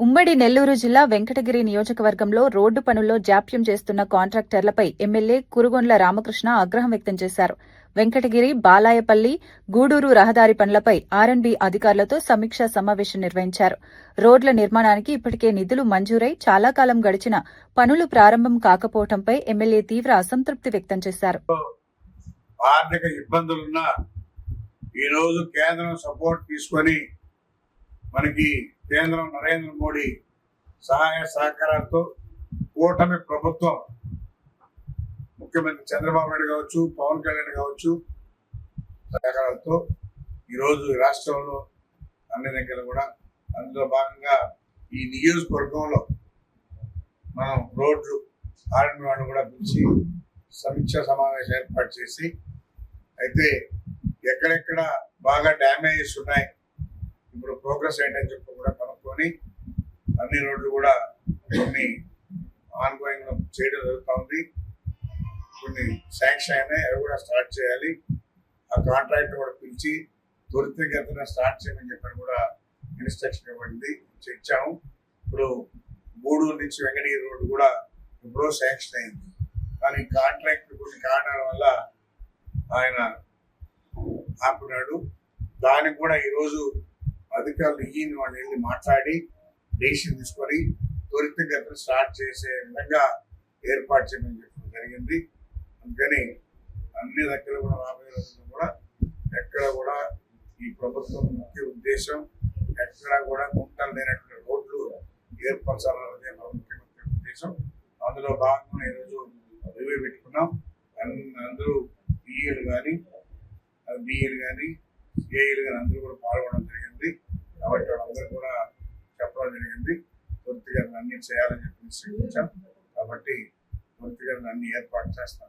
ఉమ్మడి నెల్లూరు జిల్లా వెంకటగిరి నియోజకవర్గంలో రోడ్డు పనుల్లో జాప్యం చేస్తున్న కాంట్రాక్టర్లపై ఎమ్మెల్యే కురుగొండ్ల రామకృష్ణ ఆగ్రహం వ్యక్తం చేశారు. వెంకటగిరి, బాలాయపల్లి, గూడూరు రహదారి పనులపై ఆర్ఎండ్బీ అధికారులతో సమీక్షా సమావేశం నిర్వహించారు. రోడ్ల నిర్మాణానికి ఇప్పటికే నిధులు మంజూరై చాలా కాలం గడిచినా పనులు ప్రారంభం కాకపోవడంపై ఎమ్మెల్యే తీవ్ర అసంతృప్తి వ్యక్తం చేశారు. ఆర్థిక ఇబ్బందులున్నా ఈరోజు కేంద్రం సపోర్ట్ తీసుకొని మనకి కేంద్రం నరేంద్ర మోడీ సహాయ సహకారాలతో కూటమి ప్రభుత్వం ముఖ్యమంత్రి చంద్రబాబు నాయుడు కావచ్చు, పవన్ కళ్యాణ్ కావచ్చు సహకారాలతో ఈరోజు రాష్ట్రంలో అన్ని దగ్గర కూడా అందులో భాగంగా ఈ నియోజకవర్గంలో మనం రోడ్లు ఆర్ఎండ్బీ వాళ్ళు కూడా పిలిచి సమీక్షా సమావేశం ఏర్పాటు చేసి అయితే ఎక్కడెక్కడ బాగా డ్యామేజెస్ ఉన్నాయి, ఇప్పుడు ప్రోగ్రెస్ ఏంటని చెప్పి కూడా కనుక్కొని అన్ని రోడ్లు కూడా కొన్ని ఆన్గోయింగ్ చేయడం జరుగుతూ ఉంది. కొన్ని శాంక్షన్ అయినాయి, అవి కూడా స్టార్ట్ చేయాలి. ఆ కాంట్రాక్ట్ కూడా పిలిచి త్వరితగతిన స్టార్ట్ చేయమని చెప్పని కూడా ఇన్స్ట్రక్షన్ ఇవ్వండి ఇచ్చాము. ఇప్పుడు గూడూరు నుంచి వెంకటగిరి రోడ్డు కూడా ఎప్పుడో శాంక్షన్ అయింది, కానీ కాంట్రాక్ట్ కొన్ని కారణాల వల్ల ఆయన ఆపున్నాడు. దానికి కూడా ఈరోజు అధికారులు ఈయన వాళ్ళు వెళ్ళి మాట్లాడి డెసిషన్ తీసుకొని త్వరితగతిన స్టార్ట్ చేసే విధంగా ఏర్పాటు చేయమని చెప్పడం జరిగింది. అందుకని అన్ని దగ్గర కూడా రాబోయే రోజుల్లో కూడా ఎక్కడ కూడా ఈ ప్రభుత్వం ముఖ్య ఉద్దేశం ఎక్కడ కూడా గుంటలు లేనటువంటి రోడ్లు ఏర్పరచాలన్నదే మన ముఖ్యమంత్రి ఉద్దేశం. అందులో భాగంగా ఈరోజు రివ్యూ పెట్టుకున్నాం. అందరూ బిఏలు కానీ ఏఈలు కానీ అందరూ కూడా పాల్గొనడం జరిగింది. కాబట్టి వాళ్ళందరూ కూడా చెప్పడం జరిగింది త్వరితగతిన అన్ని చేయాలని చెప్పి నిశ్చయించాం. కాబట్టి త్వరితగతిన అన్ని ఏర్పాటు చేస్తాం.